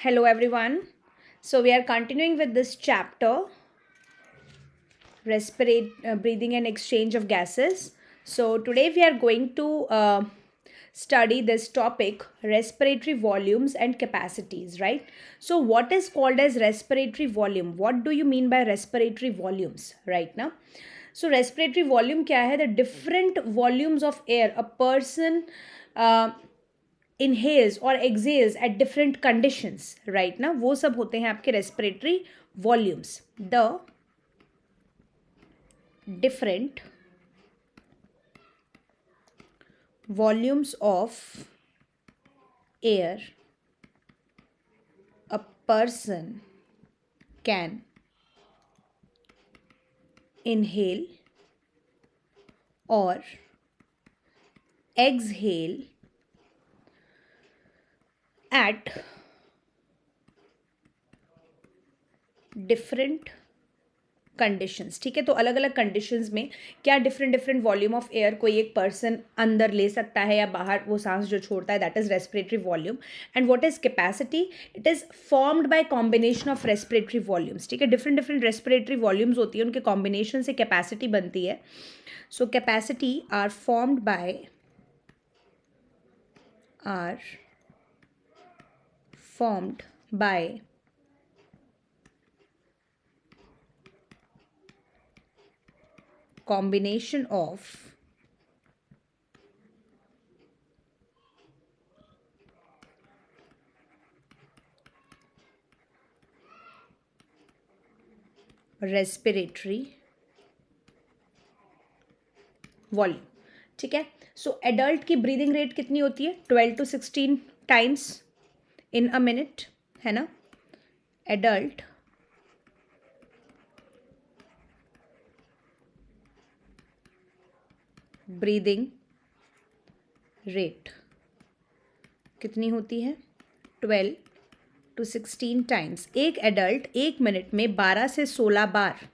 Hello everyone. So we are continuing with this chapter, breathing and exchange of gases. So today we are going to study this topic, respiratory volumes and capacities, right? So what is called as respiratory volume? What do you mean by respiratory volumes right now? So respiratory volume क्या है? The different volumes of air a person inhales or exhales at different conditions, right ना, वो सब होते हैं आपके respiratory volumes. The different volumes of air a person can inhale or exhale at different conditions. ठीक है, तो अलग अलग कंडीशंस में क्या डिफरेंट वॉल्यूम ऑफ एयर कोई एक पर्सन अंदर ले सकता है या बाहर वो सांस जो छोड़ता है, that is respiratory volume. And what is capacity? It is formed by combination of respiratory volumes. ठीक है, डिफरेंट रेस्पिरेटरी वॉल्यूम्स होती है, उनके कॉम्बिनेशन से कैपेसिटी बनती है. So capacity are formed by combination of respiratory volume. ठीक है, सो एडल्ट की ब्रीदिंग रेट कितनी होती है? 12 to 16 times in a minute, है ना. एडल्ट ब्रीदिंग रेट कितनी होती है? 12 to 16 टाइम्स. एक एडल्ट एक मिनट में 12 से 16 बार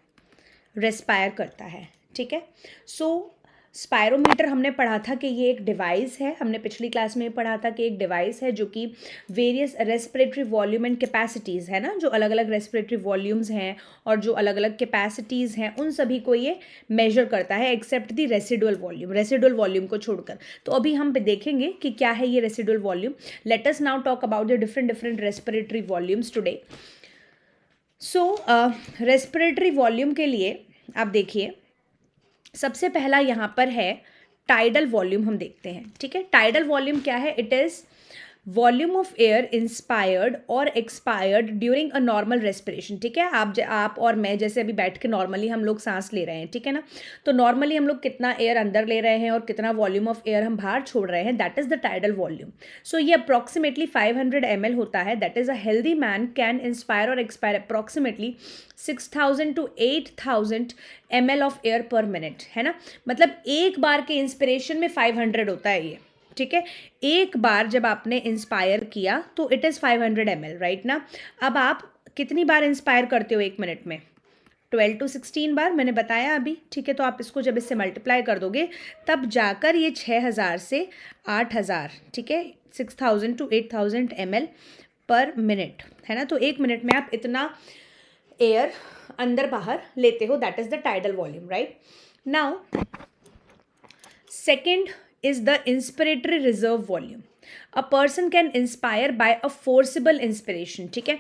रेस्पायर करता है. ठीक है, सो स्पायरोमीटर हमने पढ़ा था कि ये एक डिवाइस है. हमने पिछली क्लास में पढ़ा था कि एक डिवाइस है जो कि various respiratory volume and capacities है ना, जो अलग अलग रेस्पिरेटरी वॉल्यूम्स हैं और जो अलग अलग कैपेसिटीज़ हैं, उन सभी को ये मेजर करता है एक्सेप्ट दी रेसिडुअल वॉल्यूम को छोड़कर. तो अभी हम देखेंगे कि क्या है ये residual volume. Let us now talk about the different respiratory volumes today. So respiratory volume के लिए आप देखिए, सबसे पहला यहाँ पर है टाइडल वॉल्यूम. हम देखते हैं. ठीक है, टाइडल वॉल्यूम क्या है? It is volume of air inspired और expired during a normal respiration. ठीक है, आप और मैं जैसे अभी बैठ के नॉर्मली हम लोग सांस ले रहे हैं, ठीक है ना, तो नॉर्मली हम लोग कितना एयर अंदर ले रहे हैं और कितना वॉल्यूम ऑफ एयर हम बाहर छोड़ रहे हैं, that is the tidal volume. So ये अप्रॉक्सीमेटली 500 ml होता है. That is a healthy man can inspire और expire approximately 6000 to 8000 ml of air per minute, है ना. मतलब एक बार के इंस्पिरेशन में 500 होता है ये. ठीक है, एक बार जब आपने इंस्पायर किया तो इट इज़ 500 ml, राइट ना. अब आप कितनी बार इंस्पायर करते हो एक मिनट में? 12 to 16 बार मैंने बताया अभी. ठीक है, तो आप इसको जब इससे मल्टीप्लाई कर दोगे तब जाकर ये 6000 से 8000, ठीक है, 6000 to 8000 ml पर मिनट, है ना. तो एक मिनट में आप इतना एयर अंदर बाहर लेते हो. That is the tidal volume, right. Now second is the inspiratory reserve volume. A person can inspire by a forcible inspiration. ठीक है,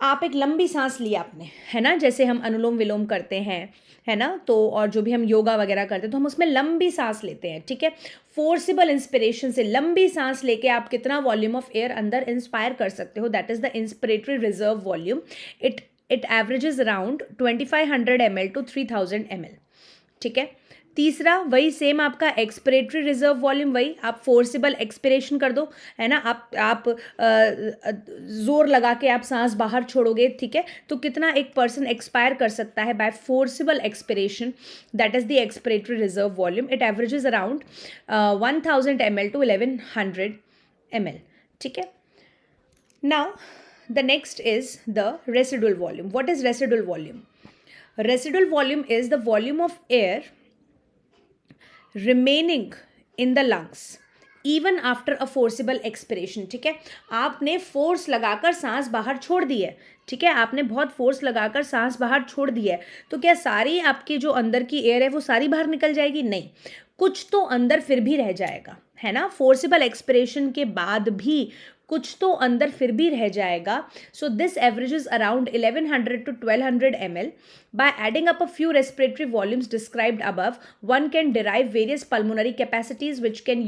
आप एक लंबी सांस ली आपने, है ना, जैसे हम अनुलोम विलोम करते हैं, है ना, तो और जो भी हम योगा वगैरह करते हैं तो हम उसमें लंबी सांस लेते हैं. ठीक है, फोर्सिबल इंस्पिरेशन से लंबी सांस लेके आप कितना वॉल्यूम ऑफ एयर अंदर इंस्पायर कर सकते हो, that is the inspiratory reserve volume. It averages around 2500 ml to 3000 ml. ठीक है, तीसरा वही सेम आपका एक्सपिरेटरी रिजर्व वॉल्यूम, वही आप फोर्सिबल एक्सपिरेशन कर दो, है ना, आप जोर लगा के आप सांस बाहर छोड़ोगे. ठीक है, तो कितना एक पर्सन एक्सपायर कर सकता है by forcible expiration, that is the expiratory reserve volume. It averages around 1000 ml to 1100 ml. ठीक है, now the next is the residual volume. What is residual volume? Residual volume is the volume of air remaining in the lungs even after a forcible expiration, ठीक है, आपने force लगाकर सांस बाहर छोड़ दी है, ठीक है, आपने बहुत फोर्स लगाकर सांस बाहर छोड़ दी है, तो क्या सारी आपकी जो अंदर की एयर है वो सारी बाहर निकल जाएगी? नहीं, कुछ तो अंदर फिर भी रह जाएगा, है ना, फोर्सिबल एक्सपिरेशन के बाद भी कुछ तो अंदर फिर भी रह जाएगा. So this averages around 1100 to 1200 ml. By adding up a few respiratory volumes described above, one can derive various pulmonary capacities which can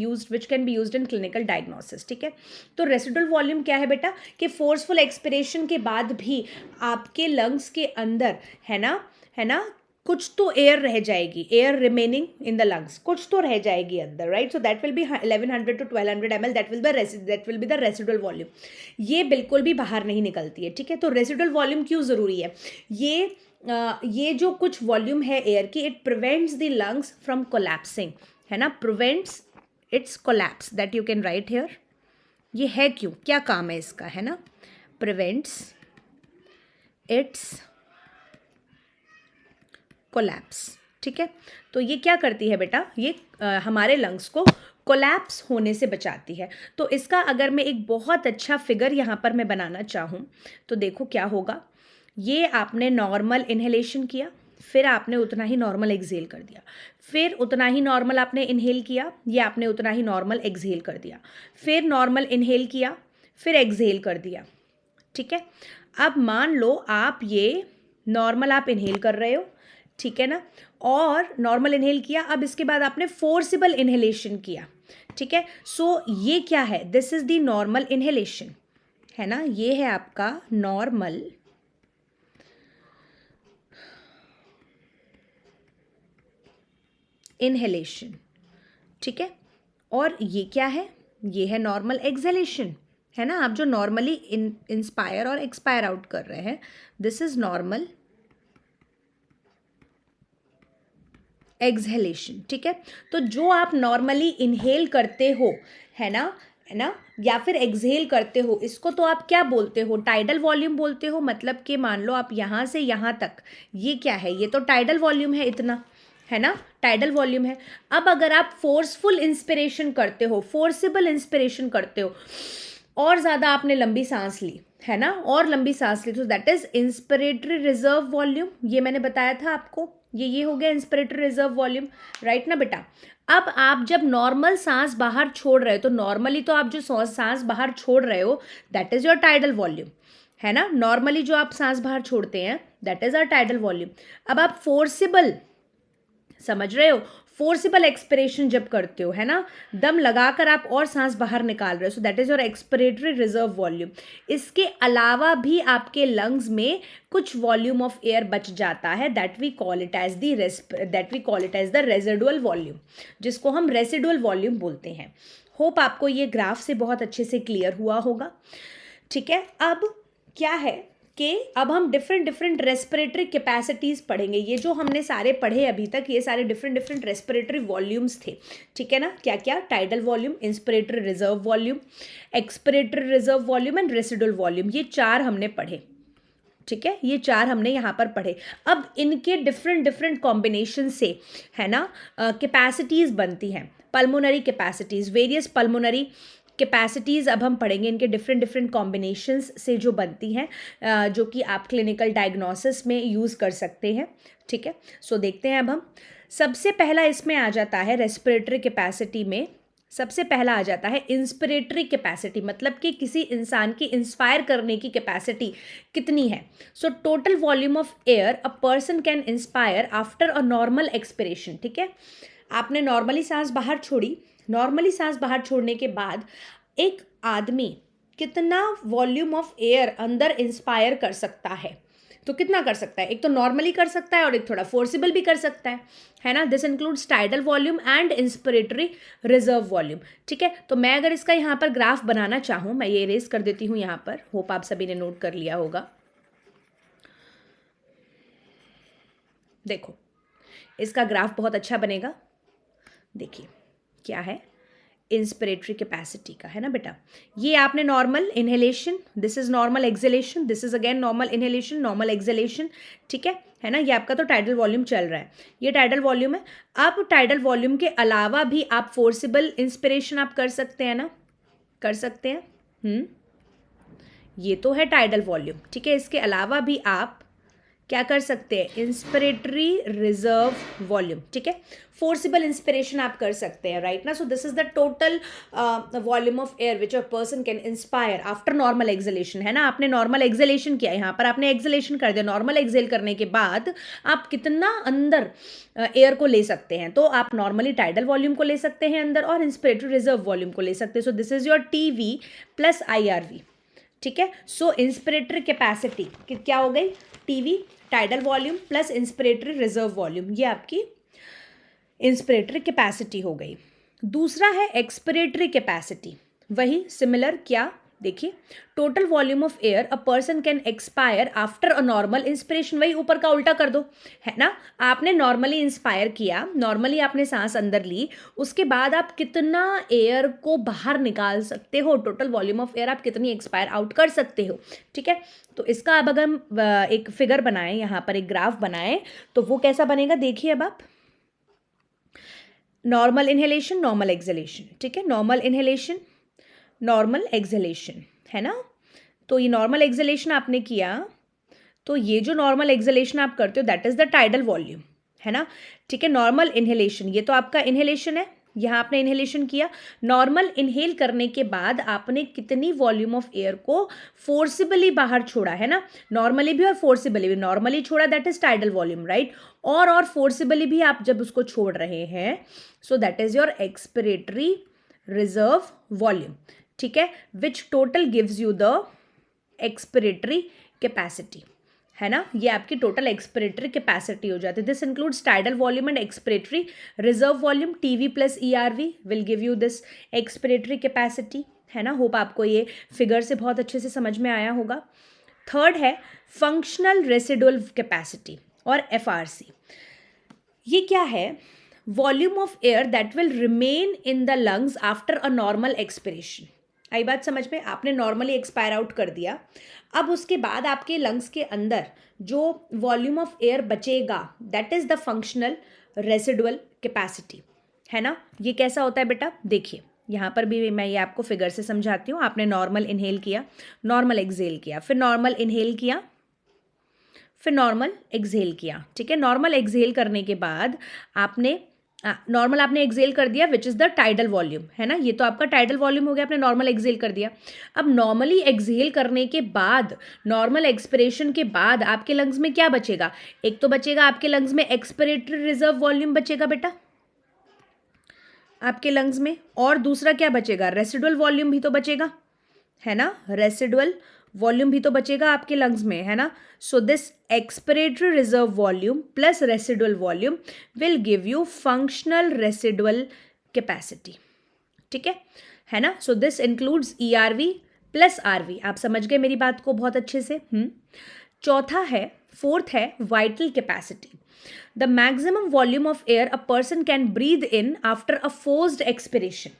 be used in clinical diagnosis. ठीक है, तो रेसिडुअल वॉल्यूम क्या है बेटा कि फोर्सफुल एक्सपिरेशन के बाद भी आपके लंग्स के अंदर है ना कुछ तो एयर रह जाएगी, air remaining in the lungs, कुछ तो रह जाएगी अंदर, right. So that will be 1100 to 1200 ml. That will be the residual volume. ये बिल्कुल भी बाहर नहीं निकलती है, ठीक है. तो रेसिडुअल वॉल्यूम क्यों ज़रूरी है? ये जो कुछ वॉल्यूम है एयर की, it prevents the lungs from collapsing, है ना, prevents it's collapse. That you can write here. ये है क्यों, क्या काम है इसका, है ना, प्रिवेंट्स इट्स कोलैप्स. ठीक है, तो ये क्या करती है बेटा, ये हमारे लंग्स को कोलैप्स होने से बचाती है. तो इसका अगर मैं एक बहुत अच्छा फिगर यहाँ पर मैं बनाना चाहूँ तो देखो क्या होगा. ये आपने नॉर्मल इनहेलेशन किया, फिर आपने उतना ही नॉर्मल एक्सहेल कर दिया, फिर उतना ही नॉर्मल आपने इनहेल किया, ये आपने उतना ही नॉर्मल एक्सहेल कर दिया, फिर नॉर्मल इनहेल किया, फिर एक्सहेल कर दिया. ठीक है, अब मान लो आप ये नॉर्मल आप इनहेल कर रहे हो, ठीक है ना, और नॉर्मल इनहेल किया, अब इसके बाद आपने फोर्सिबल इनहेलेशन किया. ठीक है, सो ये क्या है, this is the normal inhalation, है ना, ये है आपका नॉर्मल इनहेलेशन. ठीक है, और ये क्या है, ये है नॉर्मल एक्सहेलेशन, है ना. आप जो नॉर्मली इंस्पायर और एक्सपायर आउट कर रहे हैं, दिस इज नॉर्मल एक्सहेलेशन. ठीक है, तो जो आप नॉर्मली इनहेल करते हो, है ना, या फिर एक्सहेल करते हो, इसको तो आप क्या बोलते हो, टाइडल वॉल्यूम बोलते हो. मतलब कि मान लो आप यहाँ से यहाँ तक, ये क्या है, ये तो टाइडल वॉल्यूम है इतना, है ना, टाइडल वॉल्यूम है. अब अगर आप फोर्सफुल इंस्पिरेशन करते हो, फोर्सिबल इंस्पिरेशन करते हो, और ज़्यादा आपने लंबी सांस ली, है ना, और लंबी सांस ली, तो that is inspiratory reserve volume. ये मैंने बताया था आपको, ये हो गया इंस्पिरेटरी रिजर्व वॉल्यूम, राइट ना बेटा. अब आप जब नॉर्मल सांस बाहर छोड़ रहे हो, तो नॉर्मली तो आप जो सांस बाहर छोड़ रहे हो, that is your tidal volume, है ना. नॉर्मली जो आप सांस बाहर छोड़ते हैं, that is our tidal volume. अब आप फोर्सिबल, समझ रहे हो, फोर्सिबल एक्सपिरेशन जब करते हो, है ना, दम लगाकर आप और सांस बाहर निकाल रहे हो, सो that is your expiratory reserve volume. इसके अलावा भी आपके लंग्स में कुछ वॉल्यूम ऑफ एयर बच जाता है, that we call it as the residual volume, जिसको हम रेसिडुअल वॉल्यूम बोलते हैं. होप आपको ये ग्राफ से बहुत अच्छे से क्लियर हुआ होगा. ठीक है, अब क्या है कि अब हम डिफरेंट रेस्पिरेटरी कैपेसिटीज़ पढ़ेंगे. ये जो हमने सारे पढ़े अभी तक, ये सारे डिफरेंट रेस्पिरेटरी वॉल्यूम्स थे. ठीक है ना, क्या क्या, tidal volume, inspiratory reserve volume, expiratory reserve volume and residual volume, ये चार हमने पढ़े. ठीक है, ये चार हमने यहाँ पर पढ़े. अब इनके डिफरेंट कॉम्बिनेशन से, है ना, कैपेसिटीज़ बनती हैं, pulmonary capacities, various pulmonary capacities अब हम पढ़ेंगे. इनके डिफरेंट कॉम्बिनेशंस से जो बनती हैं, जो कि आप क्लिनिकल डायग्नोसिस में यूज़ कर सकते हैं. ठीक है, सो देखते हैं. अब हम सबसे पहला इसमें आ जाता है रेस्पिरेटरी कैपेसिटी में, सबसे पहला आ जाता है इंस्पिरेटरी कैपेसिटी, मतलब कि किसी इंसान की इंस्पायर करने की कैपेसिटी कितनी है. So total volume of air a person can inspire after a normal expiration. ठीक है, आपने नॉर्मली सांस बाहर छोड़ी, नॉर्मली सांस बाहर छोड़ने के बाद एक आदमी कितना वॉल्यूम ऑफ एयर अंदर इंस्पायर कर सकता है, तो कितना कर सकता है, एक तो नॉर्मली कर सकता है और एक थोड़ा फोर्सिबल भी कर सकता है ना. This includes tidal volume and inspiratory reserve volume. ठीक है, तो मैं अगर इसका यहाँ पर ग्राफ बनाना चाहूँ, मैं ये इरेज कर देती हूँ यहाँ पर, होप आप सभी ने नोट कर लिया होगा. देखो, इसका ग्राफ बहुत अच्छा बनेगा. देखिए क्या है, इंस्पिरेटरी कैपेसिटी का, है ना बेटा। ये आपने normal inhalation, this is normal exhalation, this is again normal inhalation, normal exhalation, ठीक है ना। ये आपका तो टाइडल वॉल्यूम चल रहा है, ये टाइडल वॉल्यूम है। अब टाइडल वॉल्यूम के अलावा भी आप फोर्सिबल इंस्पिरेशन आप कर सकते हैं ना, कर सकते हैं। ये तो है टाइडल वॉल्यूम, ठीक है। इसके अलावा भी आप क्या कर सकते हैं, इंस्पिरेटरी रिजर्व वॉल्यूम, ठीक है। फोर्सिबल इंस्पिरेशन आप कर सकते हैं, राइट ना। So this is the total volume of air which a person can inspire after normal exhalation, है ना। आपने नॉर्मल एक्सहेलेशन किया, यहाँ पर आपने एक्सहेलेशन कर दिया। नॉर्मल एक्सहेल करने के बाद आप कितना अंदर एयर को ले सकते हैं, तो आप नॉर्मली टाइडल वॉल्यूम को ले सकते हैं अंदर और इंस्पिरेटरी रिजर्व वॉल्यूम को ले सकते हैं। So this is your TV plus IRV, ठीक है। सो इंस्पिरेटरी कैपेसिटी क्या हो गई, TV tidal volume plus inspiratory reserve volume, ये आपकी इंस्पिरेटरी कैपेसिटी हो गई। दूसरा है एक्सपिरेटरी कैपेसिटी, वही सिमिलर, क्या देखिए, total volume of air a person can expire after a normal inspiration, वही ऊपर का उल्टा कर दो, है ना। आपने नॉर्मली इंस्पायर किया, नॉर्मली आपने सांस अंदर ली, उसके बाद आप कितना एयर को बाहर निकाल सकते हो, टोटल वॉल्यूम ऑफ एयर आप कितनी एक्सपायर आउट कर सकते हो, ठीक है। तो इसका अब अगर हम एक फिगर बनाएं, यहाँ पर एक ग्राफ बनाएं, तो वो कैसा बनेगा, देखिए अब आप, नॉर्मल इनहेलेशन, नॉर्मल एक्सहेलेशन, ठीक है, नॉर्मल इनहेलेशन, नॉर्मल एक्सहेलेशन, है ना। तो ये नॉर्मल एक्सहेलेशन आपने किया, तो ये जो नॉर्मल एक्सहेलेशन आप करते हो that is the tidal volume, है ना, ठीक है। नॉर्मल इनहेलेशन, ये तो आपका इनहेलेशन है, यहाँ आपने इनहेलेशन किया। नॉर्मल इनहेल करने के बाद आपने कितनी वॉल्यूम ऑफ एयर को फोर्सिबली बाहर छोड़ा, है ना, नॉर्मली भी और फोर्सिबली भी। नॉर्मली छोड़ा that is tidal volume, right, और फोर्सिबली भी आप जब उसको छोड़ रहे हैं, so that is your expiratory reserve volume, ठीक है, which total gives you the expiratory capacity, है ना। ये आपकी टोटल एक्सपिरेटरी कैपेसिटी हो जाती है। This includes tidal volume and expiratory reserve volume, TV plus ERV will give you this expiratory capacity, है ना। होप आपको ये फिगर से बहुत अच्छे से समझ में आया होगा। थर्ड है फंक्शनल रेसिडुअल कैपेसिटी और FRC। ये क्या है, volume of air that will remain in the lungs after a normal expiration. आई बात समझ में, आपने नॉर्मली एक्सपायर आउट कर दिया, अब उसके बाद आपके लंग्स के अंदर जो वॉल्यूम ऑफ एयर बचेगा that is the functional residual capacity, है ना। ये कैसा होता है बेटा, देखिए यहाँ पर भी मैं ये आपको फिगर से समझाती हूँ। आपने नॉर्मल इनहेल किया, नॉर्मल एक्सहेल किया, फिर नॉर्मल इनहेल किया, फिर नॉर्मल एक्सहेल किया, ठीक है। नॉर्मल एक्सहेल करने के बाद आपने नॉर्मल आपने एक्सहेल कर दिया which is the tidal volume, है ना। ये तो आपका टाइडल वॉल्यूम हो गया, आपने नॉर्मल एक्सहेल कर दिया। अब नॉर्मली एक्सहेल करने के बाद, नॉर्मल एक्सपिरेशन के बाद आपके लंग्स में क्या बचेगा, एक तो बचेगा आपके लंग्स में एक्सपिरेटरी रिजर्व वॉल्यूम बचेगा बेटा आपके लंग्स में, और दूसरा क्या बचेगा, रेसिडुअल वॉल्यूम भी तो बचेगा, है ना, रेसिडुअल वॉल्यूम भी तो बचेगा आपके लंग्स में, है ना। So this expiratory reserve volume plus residual volume will give you functional residual capacity, ठीक है ना। सो this includes ERV plus RV। आप समझ गए मेरी बात को बहुत अच्छे से। चौथा है, फोर्थ है vital capacity, the maximum volume of air a person can breathe in after a forced expiration.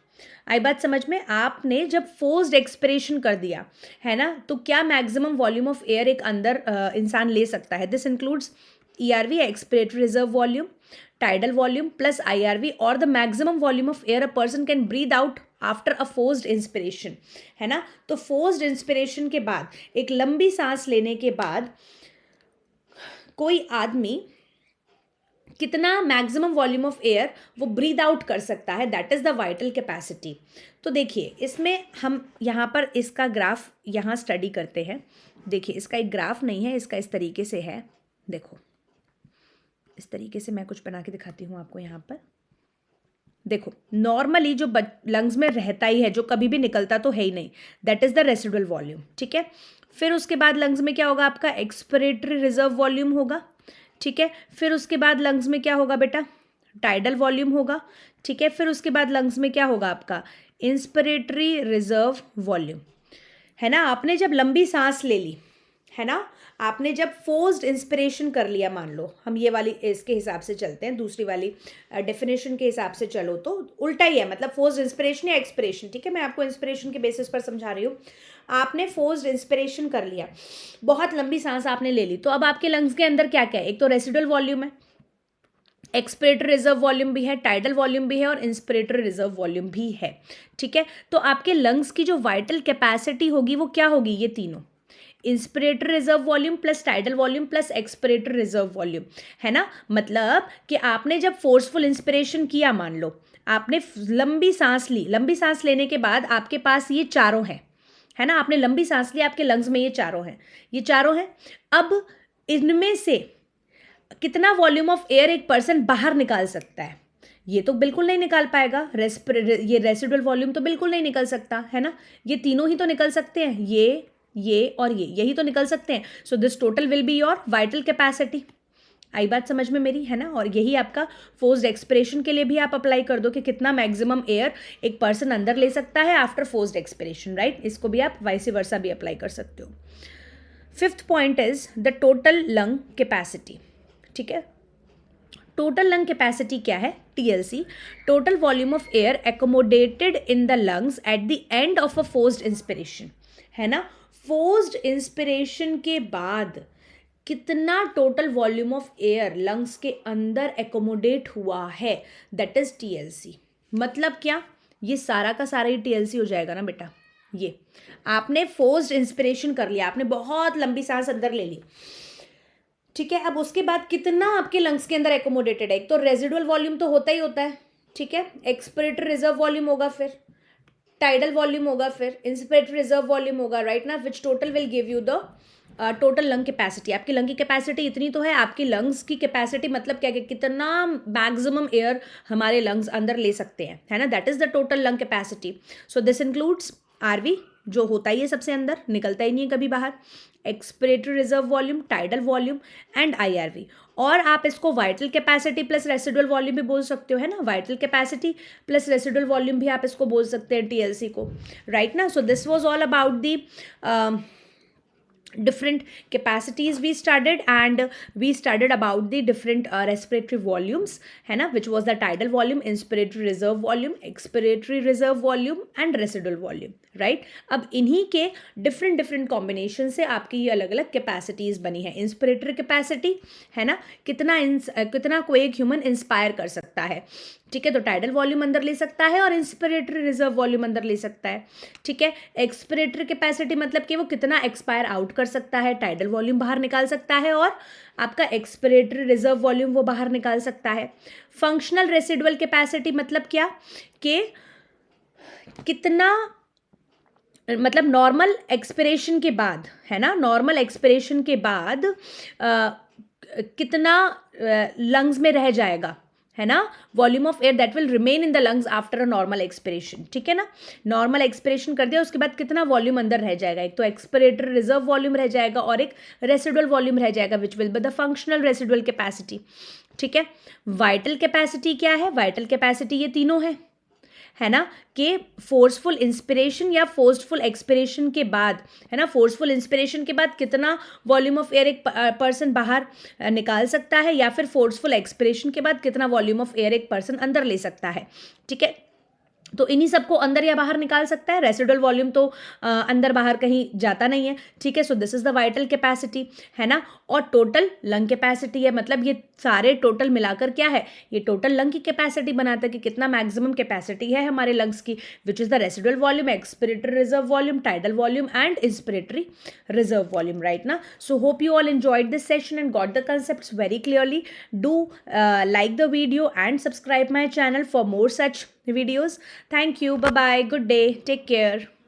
आई बात समझ में, आपने जब फोर्स्ड एक्सपिरेशन कर दिया, है ना, तो क्या मैक्सिमम वॉल्यूम ऑफ एयर एक अंदर इंसान ले सकता है। This includes ERV expiratory reserve volume, tidal volume plus IRV, और the maximum volume of air a person can breathe out after a forced inspiration, है ना। तो फोर्स्ड इंस्पिरेशन के बाद, एक लंबी सांस लेने के बाद कोई आदमी कितना मैक्सिमम वॉल्यूम ऑफ एयर वो ब्रीद आउट कर सकता है, that is the vital capacity. तो देखिए इसमें हम यहाँ पर इसका ग्राफ यहाँ स्टडी करते हैं। देखिए इसका एक ग्राफ नहीं है, इसका इस तरीके से है, देखो इस तरीके से मैं कुछ बना के दिखाती हूँ आपको। यहाँ पर देखो, नॉर्मली जो लंग्स में रहता ही है, जो कभी भी निकलता तो है ही नहीं, that is the residual volume, ठीक है। फिर उसके बाद लंग्स में क्या होगा, आपका एक्सपिरेटरी रिजर्व वॉल्यूम होगा, ठीक है। फिर उसके बाद लंग्स में क्या होगा बेटा, टाइडल वॉल्यूम होगा, ठीक है। फिर उसके बाद लंग्स में क्या होगा आपका, इंस्पिरेटरी रिजर्व वॉल्यूम, है ना। आपने जब लंबी सांस ले ली, है ना, आपने जब फोर्स्ड इंस्पिरेशन कर लिया, मान लो हम ये वाली इसके हिसाब से चलते हैं, दूसरी वाली डेफिनेशन के हिसाब से चलो तो उल्टा ही है, मतलब फोर्स्ड इंस्पिरेशन या एक्सपिरेशन, ठीक है, मैं आपको इंस्पिरेशन के बेसिस पर समझा रही हूँ। आपने फोर्स्ड इंस्पिरेशन कर लिया, बहुत लंबी सांस आपने ले ली, तो अब आपके लंग्स के अंदर क्या क्या है, एक तो रेसिडुअल वॉल्यूम है, एक्सपिरेटरी रिजर्व वॉल्यूम भी है, टाइडल वॉल्यूम भी है और इंस्पिरेटरी रिजर्व वॉल्यूम भी है, ठीक है। तो आपके लंग्स की जो वाइटल कैपेसिटी होगी वो क्या होगी, ये तीनों, inspiratory reserve volume plus tidal volume plus expiratory reserve volume, है ना। मतलब कि आपने जब फोर्सफुल इंस्पिरेशन किया, मान लो आपने लंबी सांस ली, लंबी सांस लेने के बाद आपके पास ये चारों हैं, है ना, आपने लंबी सांस ली, आपके लंग्स में ये चारों हैं, ये चारों हैं। अब इनमें से कितना वॉल्यूम ऑफ एयर एक पर्सन बाहर निकाल सकता है, ये तो बिल्कुल नहीं निकाल पाएगा, ये रेसिडुअल वॉल्यूम तो बिल्कुल नहीं निकल सकता, है ना, ये तीनों ही तो निकल सकते हैं, ये और यही तो निकल सकते हैं। So this total will be your vital capacity. आई बात समझ में मेरी, है ना। और यही आपका फोर्स्ड एक्सपिरेशन के लिए भी आप अप्लाई कर दो कि कितना मैक्सिमम एयर एक पर्सन अंदर ले सकता है आफ्टर फोर्स्ड एक्सपिरेशन, राइट। इसको भी आप वाइस वर्सा भी अप्लाई कर सकते हो। Fifth point is the total lung capacity, ठीक है। टोटल लंग कैपेसिटी क्या है, TLC, total volume of air accommodated in the lungs at the end of a forced inspiration, है ना। फोर्स्ड इंस्पिरेशन के बाद कितना total volume of air lungs के अंदर एकोमोडेट हुआ है, दैट इज टीएलसी। मतलब क्या, ये सारा का सारा ही टीएलसी हो जाएगा ना बेटा। ये आपने फोर्स्ड इंस्पिरेशन कर लिया, आपने बहुत लंबी सांस अंदर ले ली, ठीक है। अब उसके बाद कितना आपके लंग्स के अंदर एकोमोडेटेड है, एक तो रेजिडुअल वॉल्यूम तो होता ही होता है, ठीक है, एक्सपिरेटरी रिजर्व वॉल्यूम होगा, फिर टाइडल वॉल्यूम होगा, फिर इंस्पिरेटरी रिजर्व वॉल्यूम होगा, राइट ना, which total will give you the total lung capacity. आपकी लंग की कैपेसिटी इतनी तो है, आपकी लंग्स की कैपेसिटी मतलब क्या, कितना मैक्सिमम एयर हमारे लंग्स अंदर ले सकते हैं, है ना, that is the total lung capacity. So this includes RV, जो होता ही है सबसे अंदर, निकलता ही नहीं है कभी बाहर, expiratory reserve volume, tidal volume and IRV. और आप इसको vital capacity plus residual volume भी बोल सकते हो, है ना, vital capacity plus residual volume भी आप इसको बोल सकते हैं टीएलसी को, राइट ना। So this was all about the different capacities we studied, and we studied about the different respiratory volumes, है ना, which was the tidal volume, inspiratory reserve volume, expiratory reserve volume and residual volume, right। अब इन्हीं के different combination से आपकी ये अलग अलग capacities बनी है। inspiratory capacity है ना, कितना कोई एक ह्यूमन इंस्पायर कर सकता है, ठीक है, तो टाइडल वॉल्यूम अंदर ले सकता है और इंस्पिरेटरी रिजर्व वॉल्यूम अंदर ले सकता है, ठीक है। एक्सपिरेटरी कैपेसिटी मतलब कि वो कितना एक्सपायर आउट कर सकता है, टाइडल वॉल्यूम बाहर निकाल सकता है और आपका एक्सपिरेटरी रिजर्व वॉल्यूम वो बाहर निकाल सकता है। फंक्शनल रेसिडुअल कैपेसिटी मतलब क्या, कि कितना, मतलब नॉर्मल एक्सपिरेशन के बाद, है ना, नॉर्मल एक्सपिरेशन के बाद कितना लंग्स में रह जाएगा, है ना, volume of air that will remain in the lungs after a normal expiration, ठीक है ना। नॉर्मल एक्सपिरेशन कर दिया, उसके बाद कितना वॉल्यूम अंदर रह जाएगा, एक तो एक्सपिरेटरी रिजर्व वॉल्यूम रह जाएगा और एक रेसिडुअल वॉल्यूम रह जाएगा, which will be the functional residual capacity, ठीक है। वाइटल कैपेसिटी क्या है, वाइटल कैपेसिटी ये तीनों है ना, कि फोर्सफुल इंस्पिरेशन या फोर्सफुल एक्सपिरेशन के बाद, है ना, फोर्सफुल इंस्पिरेशन के बाद कितना वॉल्यूम ऑफ एयर एक पर्सन बाहर निकाल सकता है, या फिर फोर्सफुल एक्सपिरेशन के बाद कितना वॉल्यूम ऑफ एयर एक पर्सन अंदर ले सकता है, ठीक है। तो इन्हीं सबको अंदर या बाहर निकाल सकता है। रेसिडुअल वॉल्यूम तो अंदर बाहर कहीं जाता नहीं है, ठीक है। So this is the vital capacity, है ना। और टोटल लंग कैपेसिटी है, मतलब ये सारे टोटल मिलाकर क्या है, ये टोटल लंग की कैपेसिटी बनाता है कि कितना मैक्सिमम कैपेसिटी है हमारे लंग्स की, which is the residual volume, expiratory reserve volume, tidal volume and inspiratory reserve volume, right ना। So hope you all enjoyed this session and got the concepts very clearly. Do like the video and subscribe my channel for more such videos. Thank you. Bye bye. Good day. Take care.